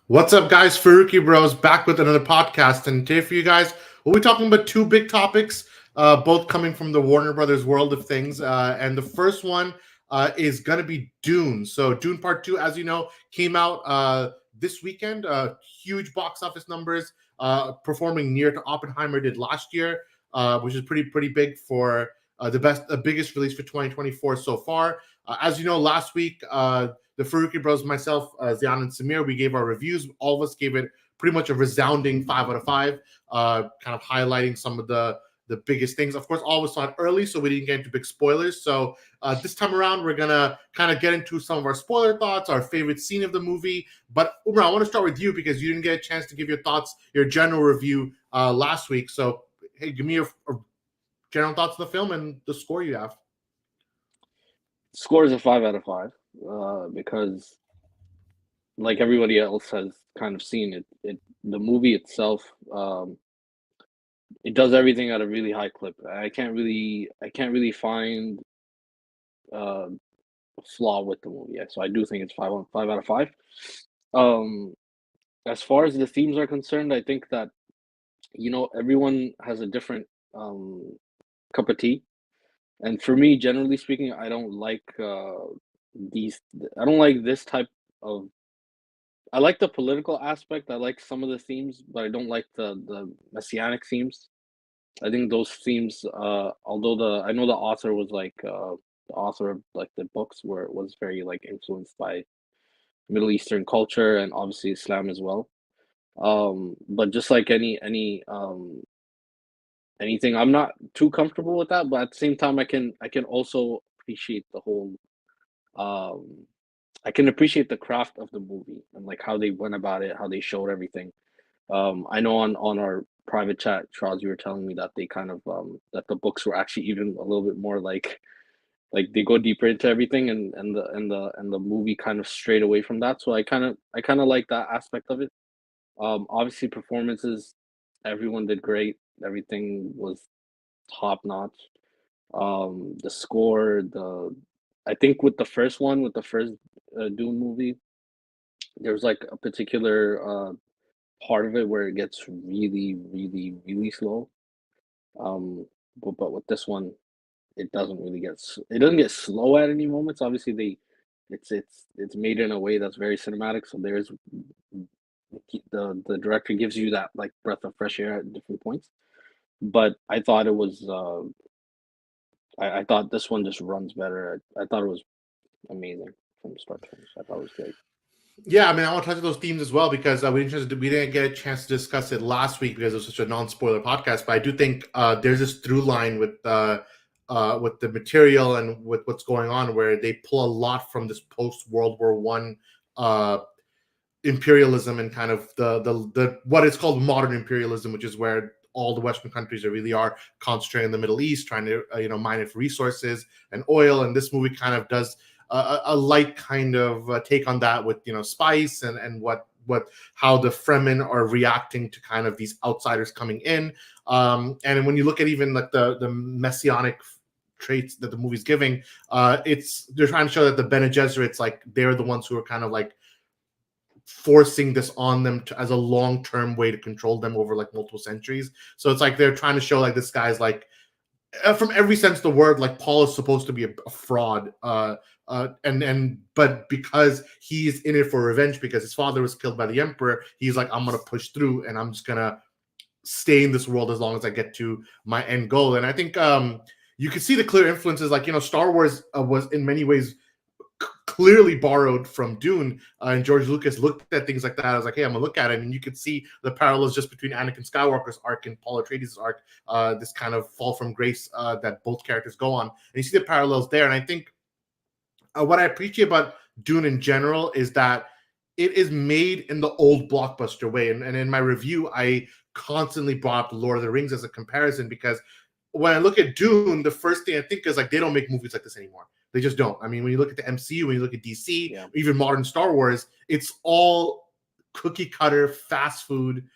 What's up, guys? Farooqi Bros back with another podcast. And today, for you guys, we'll be talking about two big topics, both coming from the Warner Brothers world of things. And the first one is going to be Dune. So, Dune Part 2, as you know, came out this weekend. Huge box office numbers, performing near to Oppenheimer did last year, which is pretty big for the biggest release for 2024 so far. As you know, last week, the Farooqi Bros, myself, Zian, and Samir, we gave our reviews. All of us gave it pretty much a resounding 5 out of 5, kind of highlighting some of the biggest things. Of course, all of us saw it early, so we didn't get into big spoilers. So this time around, we're gonna kind of get into some of our spoiler thoughts, our favorite scene of the movie. But Umar, I want to start with you because you didn't get a chance to give your thoughts, your general review last week. So hey, give me your general thoughts of the film and the score you have. Score is a 5 out of 5 because, like everybody else has kind of seen it, the movie itself, it does everything at a really high clip. I can't really find uh, a flaw with the movie. Yeah, so I do think it's 5 out of 5. Um, as far as the themes are concerned, I think that everyone has a different um, cup of tea. And for me, generally speaking, these. I don't like this type of. I like the political aspect. I like some of the themes, but I don't like the messianic themes. I think those themes, although the I know the author was the author of like the books were was very like influenced by Middle Eastern culture and obviously Islam as well. But just like anything, I'm not too comfortable with that. But at the same time, I can also appreciate the whole um I can appreciate the craft of the movie and like how they went about it, how they showed everything. I know on our private chat, Charles, you were telling me that they kind of that the books were actually even a little bit more like they go deeper into everything and the movie kind of strayed away from that. So I kind of like that aspect of it. Obviously performances, everyone did great. Everything was top notch. The score, the I think with the first one, with the first Dune movie, there was like a particular part of it where it gets really, really, really slow. Um, but with this one, it doesn't get slow at any moments. Obviously, it's made in a way that's very cinematic. So the director gives you that like breath of fresh air at different points. But I thought this one just runs better. I thought it was amazing from start to finish. I thought it was great. Yeah, I mean, I want to touch on those themes as well because we didn't get a chance to discuss it last week because it was such a non-spoiler podcast. But I do think there's this through line with the material and with what's going on where they pull a lot from this post World War One uh, imperialism and kind of the what is called modern imperialism, which is where all the Western countries really are concentrating in the Middle East, trying to mine it for resources and oil. And this movie kind of does a light kind of take on that with spice and what how the Fremen are reacting to kind of these outsiders coming in. And when you look at even like the messianic traits that the movie's giving, it's they're trying to show that the Bene Gesserits, like they're the ones who are kind of like forcing this on them as a long-term way to control them over like multiple centuries. So it's like they're trying to show like this guy's like from every sense of the word, like Paul is supposed to be a fraud. And but because he's in it for revenge because his father was killed by the emperor, he's like, I'm gonna push through and I'm just gonna stay in this world as long as I get to my end goal. And I think you can see the clear influences, like Star Wars was in many ways clearly borrowed from Dune, and George Lucas looked at things like that. I was like, hey, I'm gonna look at it, and you could see the parallels just between Anakin Skywalker's arc and Paul Atreides' arc, this kind of fall from grace that both characters go on, and you see the parallels there. And I think what I appreciate about Dune in general is that it is made in the old blockbuster way. And in my review, I constantly brought up Lord of the Rings as a comparison because when I look at Dune, the first thing I think is like they don't make movies like this anymore. They just don't. I mean, when you look at the MCU, when you look at DC, Yeah. even modern Star Wars, it's all cookie cutter, fast food,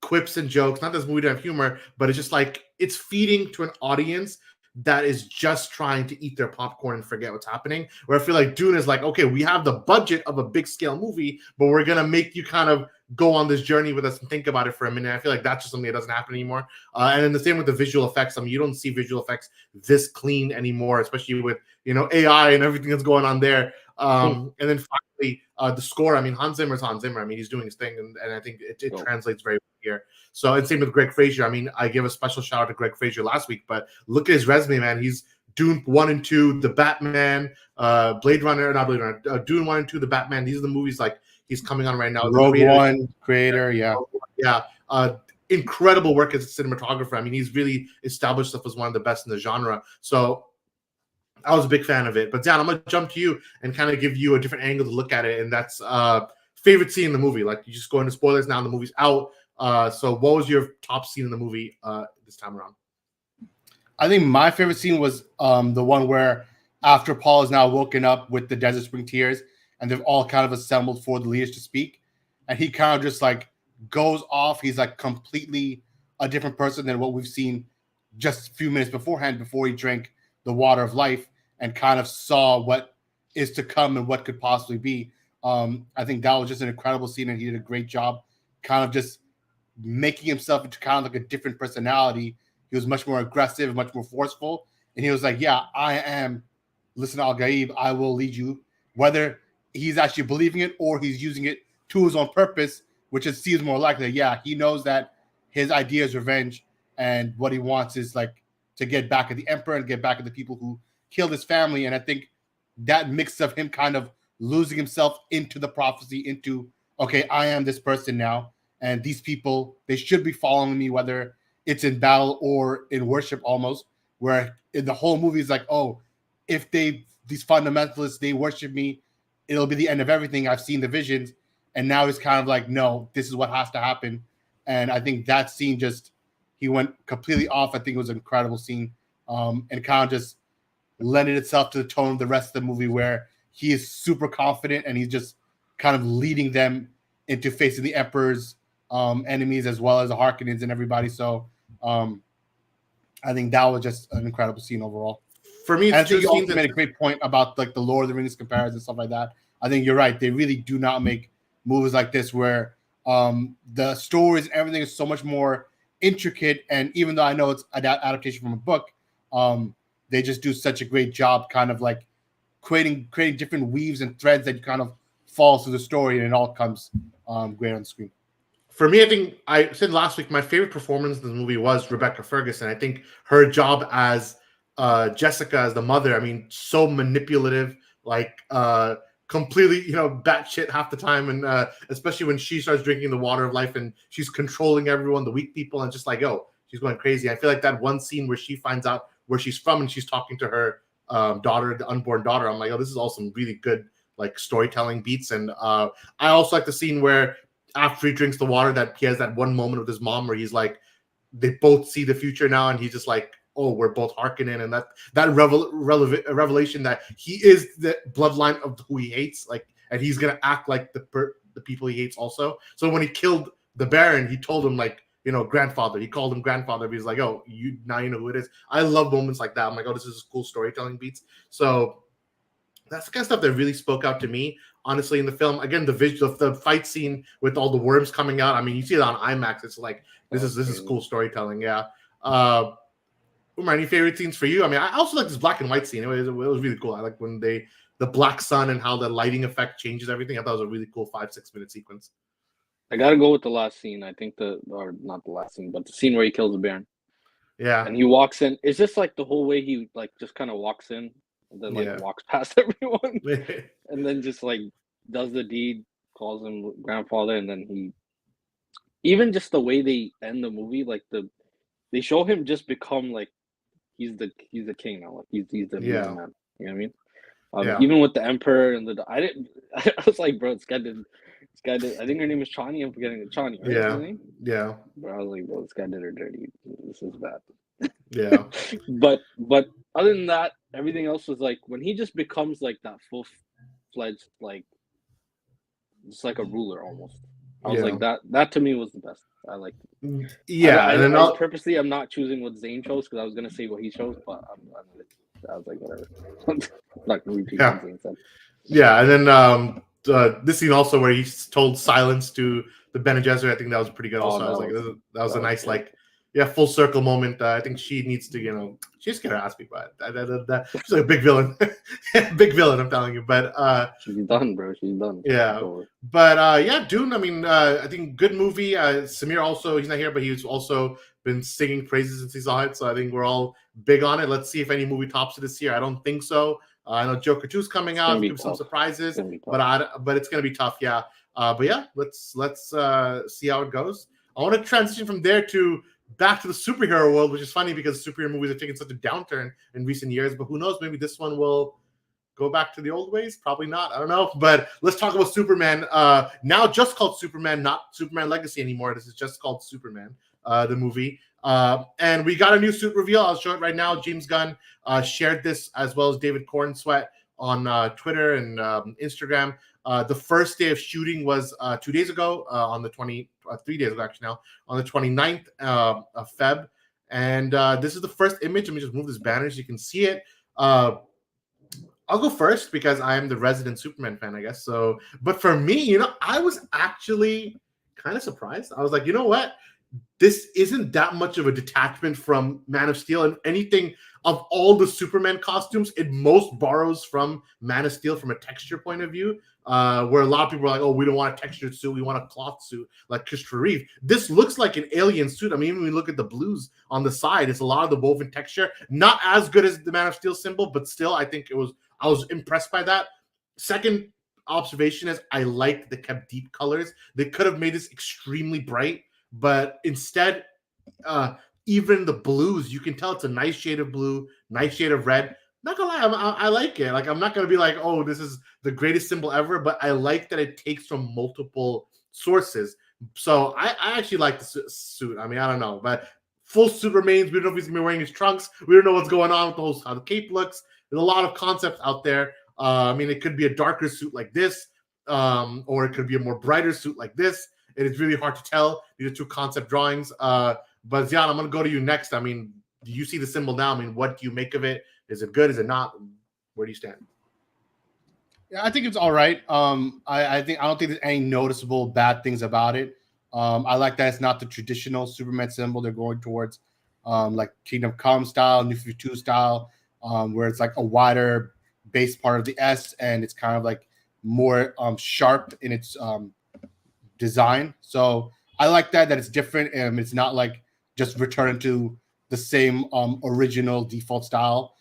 quips and jokes. Not that this movie don't have humor, but it's just like it's feeding to an audience that is just trying to eat their popcorn and forget what's happening. Where I feel like Dune is like, okay, we have the budget of a big scale movie, but we're gonna make you kind of go on this journey with us and think about it for a minute. I feel like that's just something that doesn't happen anymore. And then the same with the visual effects. I mean, you don't see visual effects this clean anymore, especially with AI and everything that's going on there. And then finally, the score. I mean, Hans Zimmer's Hans Zimmer. I mean, he's doing his thing, and I think it translates very well here. So, and same with Greg Fraser. I mean, I give a special shout out to Greg Fraser last week, but look at his resume, man. He's Dune 1 and 2, The Batman, Blade Runner, not Blade Runner, Dune 1 and 2, The Batman. These are the movies like he's coming on right now. Rogue One, creator, yeah. Incredible work as a cinematographer. I mean, he's really established himself as one of the best in the genre. So I was a big fan of it. But Dan, I'm gonna jump to you and kind of give you a different angle to look at it, and that's favorite scene in the movie. Like, you just go into spoilers now. The movie's out. So what was your top scene in the movie this time around? I think my favorite scene was the one where after Paul is now woken up with the Desert Spring Tears, and they've all kind of assembled for the leaders to speak, and he kind of just like goes off. He's like completely a different person than what we've seen just a few minutes beforehand, before he drank the water of life and kind of saw what is to come and what could possibly be. I think that was just an incredible scene, and he did a great job kind of just making himself into kind of like a different personality. He was much more aggressive, much more forceful. And he was like, yeah, I am, listen, Al-Gaib, I will lead you. Whether he's actually believing it or he's using it to his own purpose, which it seems more likely. Yeah, he knows that his idea is revenge, and what he wants is like to get back at the Emperor and get back at the people who killed his family. And I think that mix of him kind of losing himself into the prophecy, into, okay, I am this person now, and these people, they should be following me, whether it's in battle or in worship, almost, where in the whole movie is like, oh, if these fundamentalists, they worship me, it'll be the end of everything. I've seen the visions. And now it's kind of like, no, this is what has to happen. And I think that scene just, he went completely off. I think it was an incredible scene, and kind of just lended itself to the tone of the rest of the movie, where he is super confident and he's just kind of leading them into facing the Emperor's enemies, as well as the Harkonnens and everybody. So I think that was just an incredible scene overall. For me, and I think you also made a great point about like the Lord of the Rings comparison, stuff like that. I think you're right. They really do not make movies like this where the stories and everything is so much more intricate. And even though I know it's an adaptation from a book, they just do such a great job kind of like creating different weaves and threads that kind of fall through the story, and it all comes great on screen. For me, I think I said last week, my favorite performance in the movie was Rebecca Ferguson. I think her job as Jessica, as the mother, I mean, so manipulative, like completely, batshit half the time. And especially when she starts drinking the water of life and she's controlling everyone, the weak people, and just like, oh, she's going crazy. I feel like that one scene where she finds out where she's from and she's talking to her daughter, the unborn daughter. I'm like, oh, this is all some really good like storytelling beats. And I also like the scene where after he drinks the water, that he has that one moment with his mom where he's like, they both see the future now, and he's just like, oh, we're both Harkonnen, and that revelation that he is the bloodline of who he hates, like, and he's gonna act like the people he hates also. So when he killed the Baron, he told him like, grandfather. He called him grandfather. But he's like, oh, now you know who it is. I love moments like that. I'm like, oh, this is cool storytelling beats. So that's the kind of stuff that really spoke out to me, honestly, in the film. Again, the fight scene with all the worms coming out. I mean, you see it on IMAX. It's like this is cool storytelling. Yeah. Umar, any favorite scenes for you? I mean, I also like this black and white scene. It was really cool. I like when the black sun and how the lighting effect changes everything. I thought it was a really cool 5-6 minute sequence. I gotta go with the last scene. I think or not the last scene, but the scene where he kills the Baron. Yeah. And he walks in. It's just like the whole way he like just kind of walks in and then like walks past everyone and then just like does the deed, calls him grandfather, and then he even just the way they end the movie, like they show him just become like he's the king now, like he's the man. You know what I mean? Even with the Emperor and I was like, bro, this guy did. I think her name is Chani. I'm forgetting it. Chani, right? Yeah. Her name? Yeah. But I was like, bro, this guy did her dirty. This is bad. Yeah. But other than that, everything else was like when he just becomes like that full-fledged, like just like a ruler almost. I was like that to me was the best. I liked it. Yeah, I, and then I purposely I'm not choosing what Zayn chose because I was gonna say what he chose, but I was like whatever. I'm not gonna repeat what Zayn said. Yeah, and then this scene also where he told silence to the Bene Gesserit, I think that was pretty good. Also, I was like, that was a nice good. Full circle moment. I think she needs to, she just get her ass beat by it. She's like a big villain, big villain. I'm telling you, but she's done, bro. She's done. Yeah, but Dune. I mean, I think good movie. Samir also, he's not here, but he's also been singing praises since he saw it. So I think we're all big on it. Let's see if any movie tops it this year. I don't think so. I know Joker 2 is coming out. There's some surprises, but it's gonna be tough. Yeah. But yeah, let's see how it goes. I want to transition from there to back to the superhero world, which is funny because superhero movies have taken such a downturn in recent years. But who knows? Maybe this one will go back to the old ways. Probably not. I don't know. But let's talk about Superman. Now just called Superman, not Superman Legacy anymore. This is just called Superman, the movie. And we got a new suit reveal. I'll show it right now. James Gunn shared this as well as David Cornsweet on Twitter and Instagram. The first day of shooting was 2 days ago, on the 3 days ago actually now, on the 29th of Feb. And this is the first image. Let me just move this banner so you can see it. I'll go first because I am the resident Superman fan, I guess. So, but for me, I was actually kind of surprised. I was like, you know what? This isn't that much of a detachment from Man of Steel, and anything of all the Superman costumes, it most borrows from Man of Steel from a texture point of view, where a lot of people are like, oh, we don't want a textured suit, we want a cloth suit like Christopher Reeve. This looks like an alien suit. I mean, when we look at the blues on the side, it's a lot of the woven texture. Not as good as the Man of Steel symbol, but still, I was impressed by that. Second observation is I liked the kept deep colors. They could have made this extremely bright, but instead, even the blues, you can tell it's a nice shade of blue, nice shade of red. Not gonna lie, I like it. Like, I'm not gonna be like, oh, this is the greatest symbol ever, but I like that it takes from multiple sources. So I actually like the suit. I mean, I don't know, but full suit remains. We don't know if he's gonna be wearing his trunks. We don't know what's going on with how the cape looks. There's a lot of concepts out there. I mean, it could be a darker suit like this, or it could be a more brighter suit like this. It is really hard to tell. These are two concept drawings. But Zian, I'm going to go to you next. I mean, do you see the symbol now? I mean, what do you make of it? Is it good? Is it not? Where do you stand? Yeah, I think it's all right. I don't think there's any noticeable bad things about it. I like that it's not the traditional Superman symbol they're going towards, like Kingdom Come style, New 52 style, where it's like a wider base part of the S, and it's kind of like more sharp in its design. So I like that it's different, and it's not like just returning to the same original default style.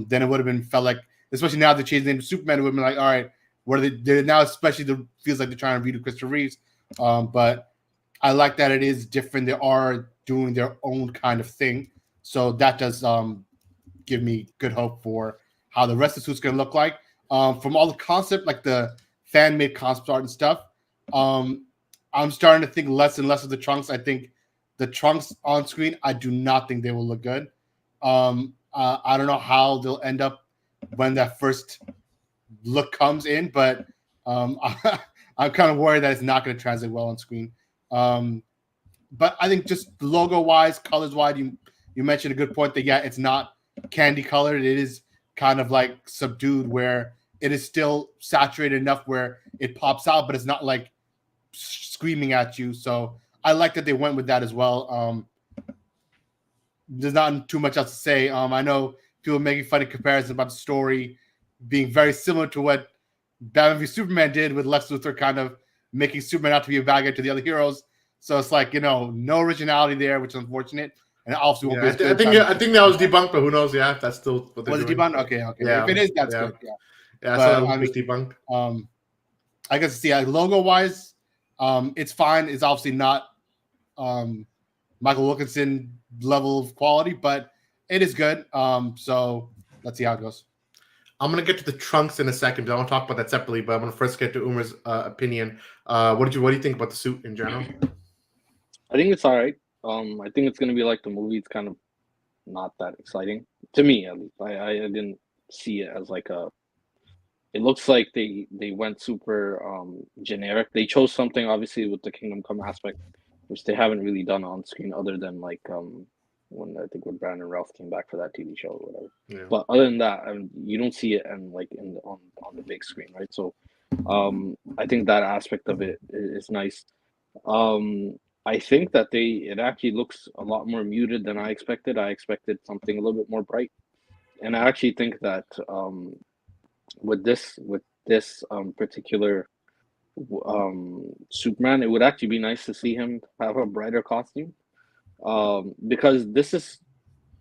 Then it would have been felt like, especially now they changed the name to Superman, it would have been like, all right, what are they now? Especially feels like they're trying to redo Christopher Reeves. But I like that it is different. They are doing their own kind of thing, so that does give me good hope for how the rest of the suit's going to look like. From all the concept, like the fan-made concept art and stuff, I'm starting to think less and less of the trunks. I think the trunks on screen, I do not think they will look good. I don't know how they'll end up when that first look comes in, but I'm kind of worried that it's not going to translate well on screen. But I think just logo-wise, colors-wise, you mentioned a good point that, yeah, it's not candy colored. It is kind of like subdued, where it is still saturated enough where it pops out, but it's not like screaming at you. So I like that they went with that as well. There's not too much else to say. I know people making funny comparisons about the story being very similar to what Batman v Superman did, with Lex Luthor kind of making Superman out to be a bad guy to the other heroes. So it's like, no originality there, which is unfortunate. And obviously won't be as good. I think that was debunked, but who knows? Yeah, that's still what they're doing. Was it debunked? Okay. Yeah, if it is, that's good. Yeah. Yeah, so that was debunked. I guess see, logo-wise, it's fine. It's obviously not Michael Wilkinson level of quality, but it is good. So let's see how it goes. I'm going to get to the trunks in a second. I want to talk about that separately, but I'm going to first get to Umar's opinion. What do you think about the suit in general? I think it's all right. I think it's going to be like the movie. It's kind of not that exciting to me, at least. I didn't see it as like a it looks like they went super generic. They chose something obviously with the Kingdom Come aspect, which they haven't really done on screen other than like when I think when Brandon Routh came back for that TV show or whatever. Yeah. But other than that, you don't see it and like on the big screen, right? So I think that aspect of it is nice. I think that it actually looks a lot more muted than I expected. I expected something a little bit more bright, and I actually think that with this particular Superman, it would actually be nice to see him have a brighter costume, because this is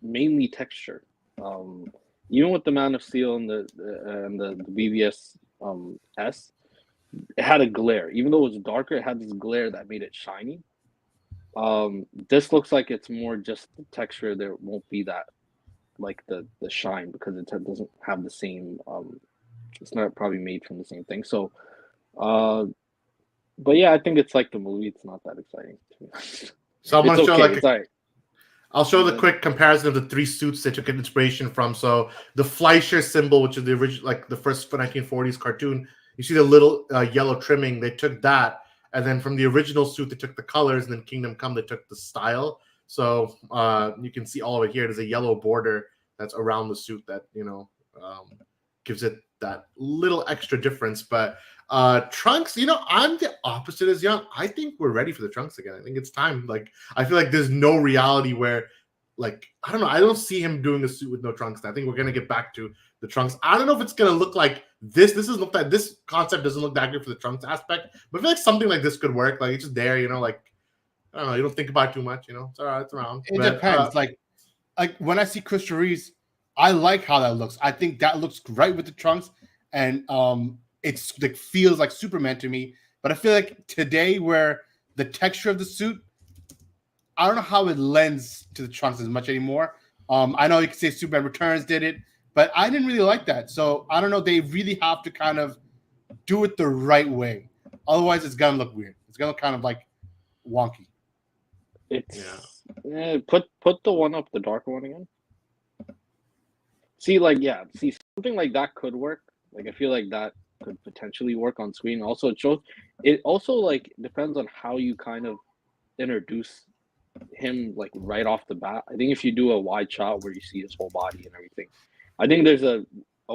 mainly texture. Even with the Man of Steel and the BVS S, it had a glare. Even though it was darker, it had this glare that made it shiny. This looks like it's more just the texture. There won't be that like the shine because it doesn't have the same. It's not probably made from the same thing. So, but yeah, I think it's like the movie. It's not that exciting. So I'm gonna It's show okay. like It's all right. I'll show the quick comparison of the three suits they took inspiration from. So the Fleischer symbol, which is the original, like the first 1940s cartoon, you see the little yellow trimming. They took that, and then from the original suit, they took the colors, and then Kingdom Come, they took the style. So you can see all over here. There's a yellow border that's around the suit that gives it that little extra difference. But Trunks, I'm the opposite as Young. I think we're ready for the Trunks again. I think it's time. Like, I feel like there's no reality where, like, I don't know. I don't see him doing a suit with no Trunks. I think we're gonna get back to the Trunks. I don't know if it's gonna look like this. This concept doesn't look that good for the Trunks aspect. But I feel like something like this could work. Like, it's just there, like, I don't know. You don't think about it too much, It's all right. It's around. It depends. Like when I see Christopher Reeves, I like how that looks. I think that looks great with the Trunks, and it's like feels like Superman to me. But I feel like today, where the texture of the suit, I don't know how it lends to the Trunks as much anymore. I know you can say Superman Returns did it, but I didn't really like that. So I don't know. They really have to kind of do it the right way. Otherwise, it's gonna look weird. It's gonna look kind of like wonky. Put the one up, the darker one again. See, something like that could work. Like, I feel like that could potentially work on screen. Also, it also like depends on how you kind of introduce him like right off the bat. I think if you do a wide shot where you see his whole body and everything, I think there's a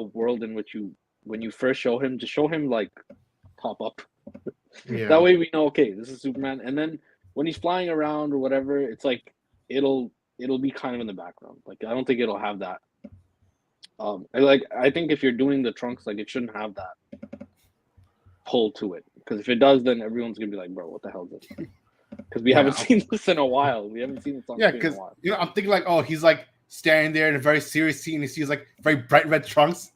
world in which when you first show him, just show him like top up. Yeah. That way we know, okay, this is Superman. And then when he's flying around or whatever, it's like it'll be kind of in the background. Like, I don't think it'll have that. I think if you're doing the Trunks, like, it shouldn't have that pull to it. Because if it does, then everyone's gonna be like, bro, what the hell is this? Because we haven't seen this in a while. We haven't seen this on screen in a while. I'm thinking like, oh, he's like standing there in a very serious scene and he sees like very bright red trunks.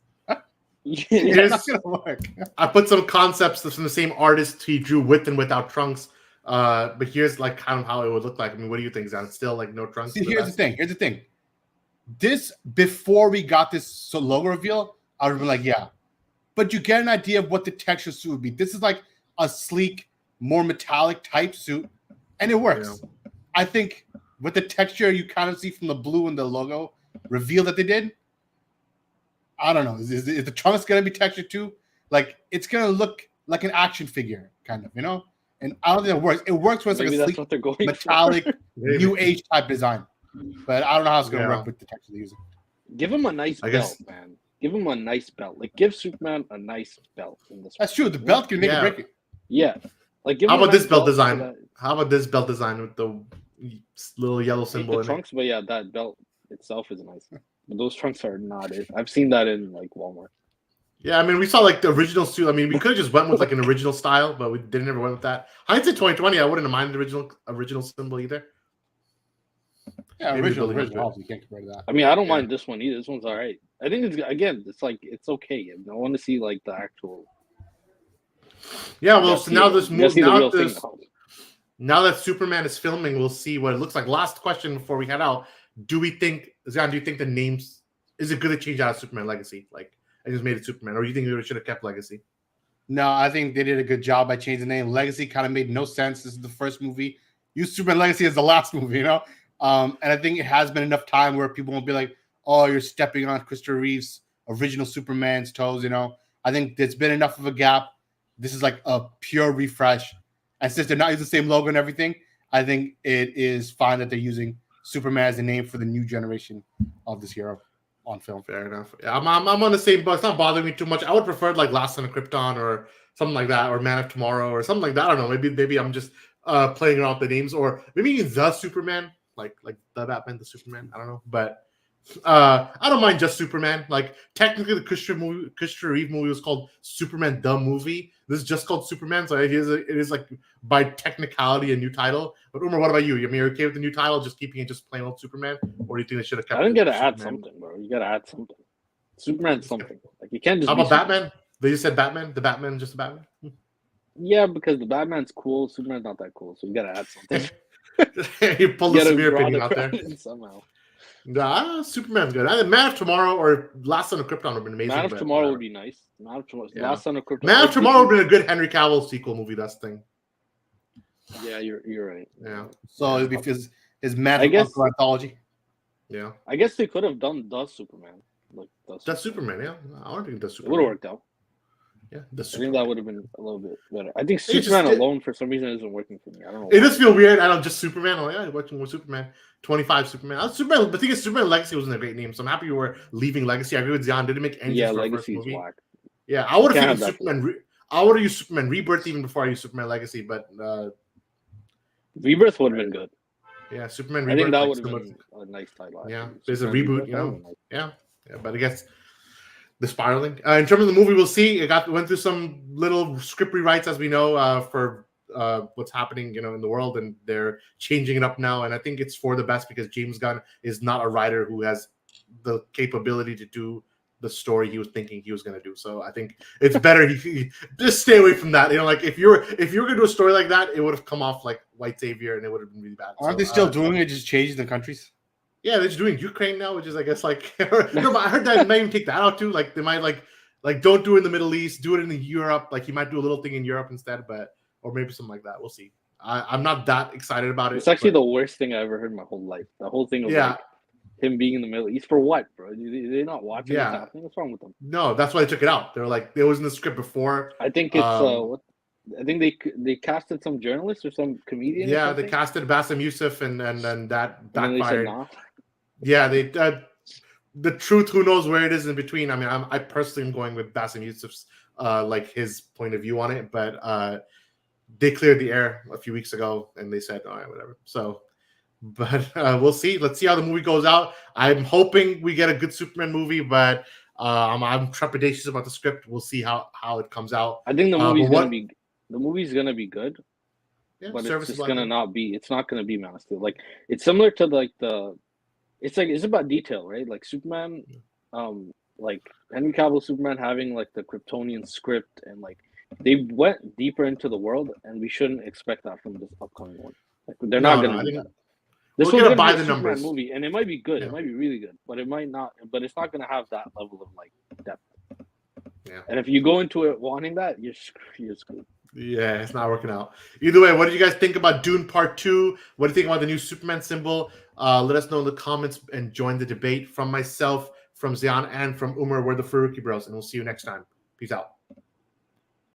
It's not gonna work. I put some concepts from the same artist he drew with and without Trunks. But here's like kind of how it would look like. I mean, what do you think, Zan? Still like no Trunks? See, here's the thing. This, before we got this logo reveal, I would have been like, yeah. But you get an idea of what the texture suit would be. This is like a sleek, more metallic type suit, and it works. Yeah. I think with the texture you kind of see from the blue and the logo reveal that they did, I don't know. Is the Trunks going to be textured too? Like, it's going to look like an action figure, kind of, And I don't think it works. It works when it's like a sleek, metallic, new age type design. But I don't know how it's going to work with the texture they're using. Give him a nice belt, man. Give him a nice belt. Like, give Superman a nice belt in this. That's true. The belt can make it break it. Yeah. Like, how about this belt design? How about this belt design with the little yellow symbol in Trunks, but yeah, that belt itself is nice. But those Trunks are not it. I've seen that in like Walmart. Yeah, I mean, we saw like the original suit. I mean, we could have just went with like an original style, but we didn't ever went with that. Hindsight 2020, I wouldn't have minded the original symbal either. Yeah, original. You can't compare to that. I mean, I don't mind this one either. This one's all right. I think it's like it's okay. I want to see like the actual. Yeah, well, so now this move, now that Superman is filming, we'll see what it looks like. Last question before we head out: do you think the names, is it good to change out of Superman Legacy? Like, I just made it Superman, or do you think they should have kept Legacy? No, I think they did a good job by changing the name. Legacy kind of made no sense. This is the first movie. Use Superman Legacy as the last movie, And I think it has been enough time where people won't be like, "Oh, you're stepping on Christopher Reeve's original Superman's toes," I think there's been enough of a gap. This is like a pure refresh. And since they're not using the same logo and everything, I think it is fine that they're using Superman as a name for the new generation of this hero on film. Fair enough. Yeah, I'm on the same, but it's not bothering me too much. I would prefer like Last Son of Krypton or something like that, or Man of Tomorrow or something like that. I don't know. Maybe I'm just playing around with the names, or maybe even the Superman, like the Batman, the Superman. I don't know, but I don't mind just Superman. Like technically, the Christopher Reeve movie was called Superman the Movie. This is just called Superman, so it is like by technicality a new title. But Umar, what about you? I mean, you're okay with the new title, just keeping it just plain old Superman, or do you think they should have kept? I think it you gotta add Superman? something, bro. You gotta add something. Superman's something. Like you can't just. How be about Batman? They just said Batman. The Batman, just the Batman. Yeah, because the Batman's cool. Superman's not that cool, so you gotta add something. You pulled You the gotta severe draw opinion the out there. crowd in somehow. Nah, Superman's good. Either Man of Tomorrow or Last Son of Krypton would have been amazing. Man of but Tomorrow whatever. would be nice. Man of Tomorrow, Yeah. Last Son of Krypton. Man of Tomorrow would have been a good Henry Cavill sequel movie. That's the thing. Yeah, you're right. Yeah. So it'd be his Man I guess- Uncle anthology. Yeah. I guess they could have done the Superman. Like That's Superman. Yeah. I don't think that's It Superman. would have worked out. Yeah. The I think Superman. that would have been a little bit better. I think just Superman did- alone for some reason isn't working for me. I don't know. It why. does feel weird. I don't just Superman. I'm like, yeah, watching more Superman. 25 Superman. Superman. The thing is, Superman Legacy wasn't a great name, so I'm happy we're leaving Legacy. I agree with Zion. Didn't make any Yeah, sense for a first Legacy is movie. whack. Yeah, I would Can't have have used that. Superman. I would have used Superman Rebirth even before I used Superman Legacy, but Rebirth would have been good. yeah, Superman I Rebirth. think that like, would have similar- been a nice title. Yeah, actually. there's a Superman reboot, Rebirth, you that know. would've been nice. Yeah, but I guess the spiraling. In terms of the movie, we'll see. It went through some little script rewrites, as we know, for what's happening, in the world, and they're changing it up now. And I think it's for the best because James Gunn is not a writer who has the capability to do the story he was thinking he was going to do. So I think it's better he just stay away from that. Like if you're going to do a story like that, it would have come off like White Savior, and it would have been really bad. Aren't So, they still doing it? Just changing the countries. Yeah, they're just doing Ukraine now, which is, I guess, like no, but I heard that they might even take that out too. Like they might like don't do it in the Middle East, do it in Europe. Like he might do a little thing in Europe instead, or maybe something like that. We'll see. I'm not that excited about it. It's actually but- the worst thing I ever heard in my whole life. The whole thing of Yeah. like him being in the Middle East for what, bro? Do they not watching Yeah. what's happening? What's wrong with them? No, that's why they took it out. They were like, it was in the script before. I think it's Um, I think they casted some journalist or some comedian. or Yeah, they something, casted Bassem Youssef, and that and then they said backfired. nah. Yeah, they the truth. Who knows where it is in between? I mean, I personally am going with Bassem Youssef's like his point of view on it, but they cleared the air a few weeks ago, and they said, all right, whatever. So, but we'll see. Let's see how the movie goes out. I'm hoping we get a good Superman movie, but I'm trepidatious about the script. We'll see how it comes out. I think the but movie's what- gonna be good, Yeah, but it's service just is gonna like- not be. It's not gonna be Man of Steel. Like it's similar to like it's about detail, right? Like Superman, like Henry Cavill Superman having like the Kryptonian script, and like they went deeper into the world, and we shouldn't expect that from this upcoming one. Like they're not No, gonna I do think that. This we're one's gonna gonna buy be a the Superman numbers. movie, and it might be good. Yeah. It might be really good, but it might not. But it's not gonna have that level of like depth. Yeah. And if you go into it wanting that, you're screwed. Yeah, it's not working out. Either way, what did you guys think about Dune Part 2? What do you think about the new Superman symbol? Let us know in the comments and join the debate. From myself, from Zion, and from Umar, we're the Farooqi Bros, and we'll see you next time. Peace out.